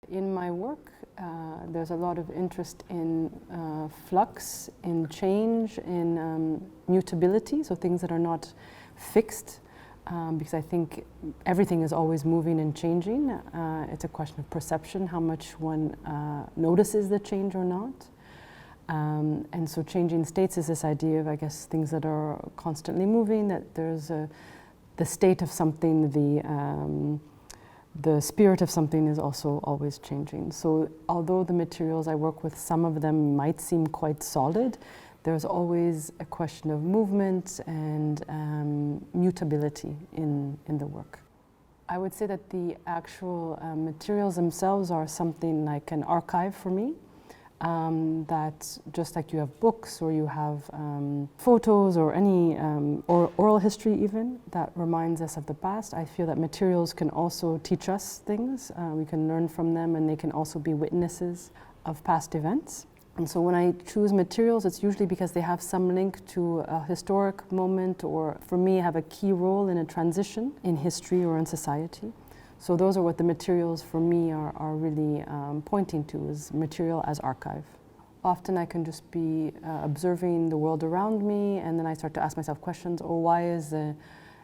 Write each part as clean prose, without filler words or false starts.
In my work, there's a lot of interest in flux, in change, in mutability, so things that are not fixed, because I think everything is always moving and changing. It's a question of perception, how much one notices the change or not. And so changing states is this idea of, I guess, things that are constantly moving, that there's the state of something, the spirit of something is also always changing. So although the materials I work with, some of them might seem quite solid, there's always a question of movement and mutability in the work. I would say that the actual materials themselves are something like an archive for me. That just like you have books or you have photos or any or oral history even that reminds us of the past, I feel that materials can also teach us things. We can learn from them, and they can also be witnesses of past events. And so when I choose materials, it's usually because they have some link to a historic moment, or for me have a key role in a transition in history or in society. So those are what the materials for me are really pointing to, is material as archive. Often I can just be observing the world around me, and then I start to ask myself questions. Oh, why is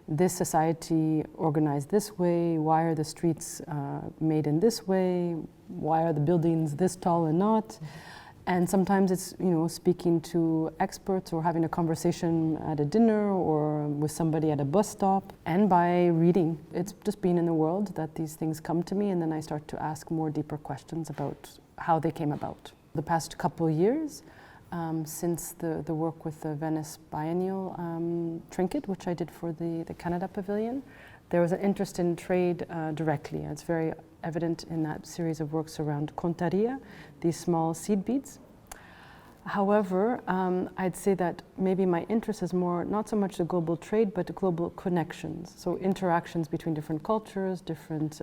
this society organized this way? Why are the streets made in this way? Why are the buildings this tall and not? And sometimes it's, speaking to experts or having a conversation at a dinner or with somebody at a bus stop, and by reading. It's just being in the world that these things come to me, and then I start to ask more deeper questions about how they came about. The past couple of years, since the work with the Venice Biennial trinket, which I did for the Canada Pavilion, there was an interest in trade directly. It's very evident in that series of works around contaria, these small seed beads. However, I'd say that maybe my interest is more, not so much the global trade, but the global connections. So interactions between different cultures, different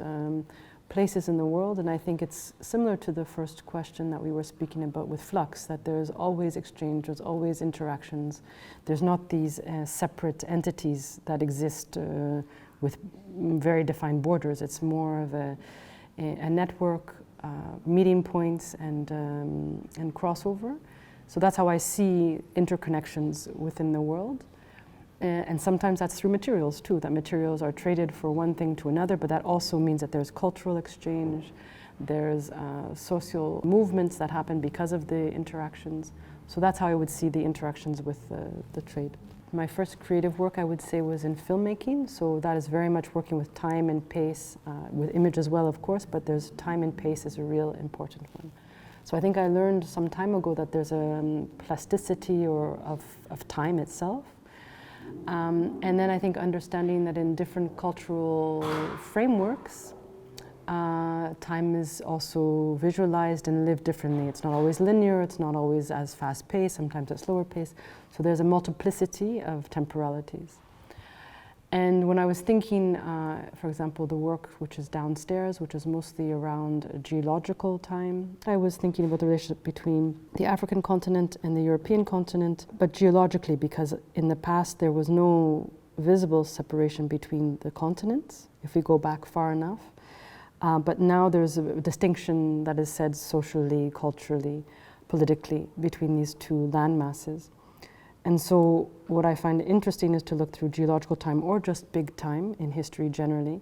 places in the world. And I think it's similar to the first question that we were speaking about with flux, that there's always exchange, there's always interactions. There's not these separate entities that exist with very defined borders. It's more of a network, meeting points and crossover. So that's how I see interconnections within the world. And sometimes that's through materials too, that materials are traded for one thing to another, but that also means that there's cultural exchange, there's social movements that happen because of the interactions. So that's how I would see the interactions with the trade. My first creative work, I would say, was in filmmaking. So that is very much working with time and pace, with image as well, of course, but there's time and pace is a real important one. So I think I learned some time ago that there's a plasticity of time itself. And then I think understanding that in different cultural frameworks, time is also visualized and lived differently. It's not always linear, it's not always as fast-paced, sometimes at slower pace. So there's a multiplicity of temporalities. And when I was thinking, for example, the work which is downstairs, which is mostly around geological time, I was thinking about the relationship between the African continent and the European continent, but geologically, because in the past there was no visible separation between the continents, if we go back far enough. But now there's a distinction that is said socially, culturally, politically between these two land masses. And so what I find interesting is to look through geological time or just big time in history generally,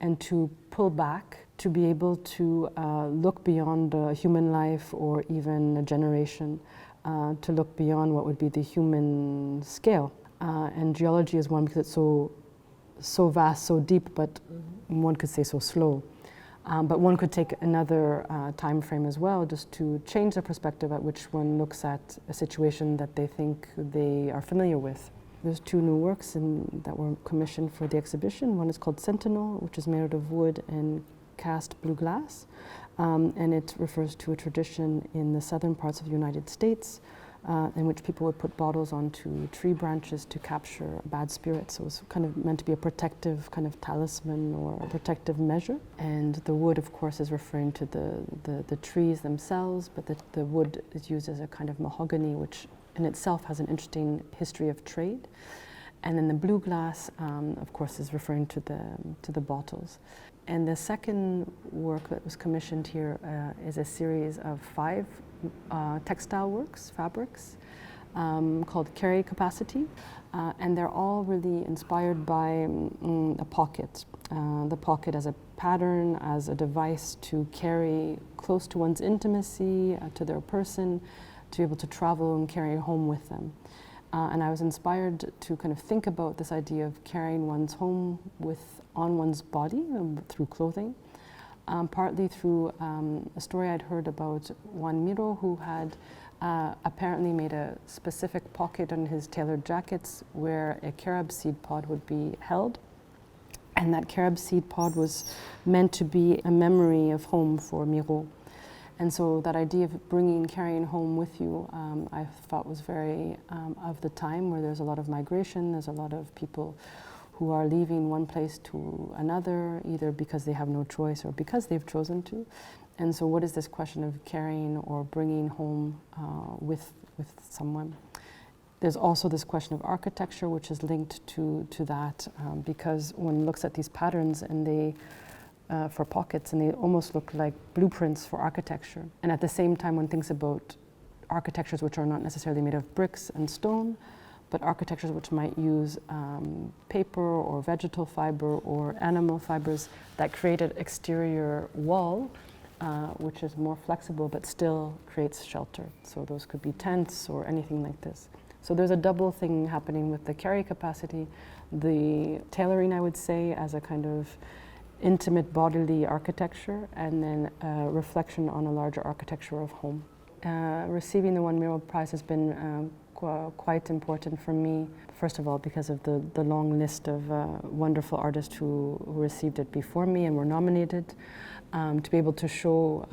and to pull back, to be able to look beyond human life or even a generation, to look beyond what would be the human scale. And geology is one because it's so vast, so deep, but one could say so slow. But one could take another time frame as well, just to change the perspective at which one looks at a situation that they think they are familiar with. There's two new works that were commissioned for the exhibition. One is called Sentinel, which is made out of wood and cast blue glass. And it refers to a tradition in the southern parts of the United States in which people would put bottles onto tree branches to capture bad spirits. So it's kind of meant to be a protective kind of talisman or a protective measure. And the wood, of course, is referring to the trees themselves, but the wood is used as a kind of mahogany, which in itself has an interesting history of trade. And then the blue glass, of course, is referring to the bottles. And the second work that was commissioned here is a series of 5 textile works, fabrics, called carry capacity. And they're all really inspired by a pocket. The pocket as a pattern, as a device to carry close to one's intimacy, to their person, to be able to travel and carry home with them. And I was inspired to kind of think about this idea of carrying one's home on one's body through clothing, partly through a story I'd heard about Juan Miró, who had apparently made a specific pocket on his tailored jackets where a carob seed pod would be held. And that carob seed pod was meant to be a memory of home for Miró. And so that idea of carrying home with you, I thought was very of the time, where there's a lot of migration, there's a lot of people who are leaving one place to another, either because they have no choice or because they've chosen to. And so what is this question of carrying or bringing home with someone? There's also this question of architecture, which is linked to that, because one looks at these patterns and they, for pockets, and they almost look like blueprints for architecture. And at the same time, one thinks about architectures which are not necessarily made of bricks and stone, but architectures which might use paper or vegetal fiber or animal fibers that create an exterior wall, which is more flexible but still creates shelter. So those could be tents or anything like this. So there's a double thing happening with the carry capacity, the tailoring, I would say, as a kind of intimate bodily architecture, and then a reflection on a larger architecture of home. Receiving the Juan Miró Prize has been quite important for me, first of all because of the long list of wonderful artists who received it before me and were nominated. To be able to show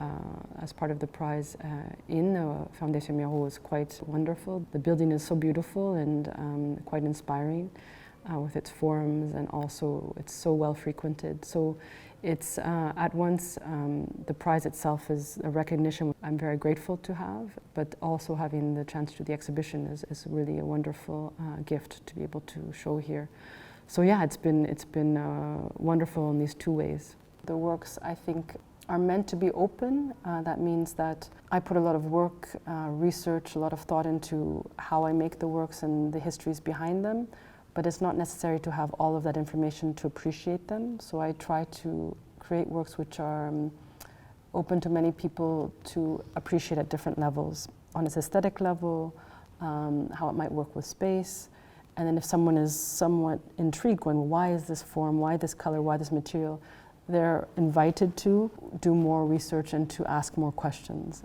as part of the prize in the Fundació Miró was quite wonderful. The building is so beautiful and quite inspiring with its forms, and also it's so well frequented. So it's at once the prize itself is a recognition I'm very grateful to have, but also having the chance to do the exhibition is really a wonderful gift to be able to show here. So yeah, it's been wonderful in these 2 ways. The works, I think, are meant to be open. That means that I put a lot of work, research, a lot of thought into how I make the works and the histories behind them, but it's not necessary to have all of that information to appreciate them. So I try to create works which are open to many people to appreciate at different levels. On its aesthetic level, how it might work with space, and then if someone is somewhat intrigued, going, well, why is this form, why this color, why this material, they're invited to do more research and to ask more questions.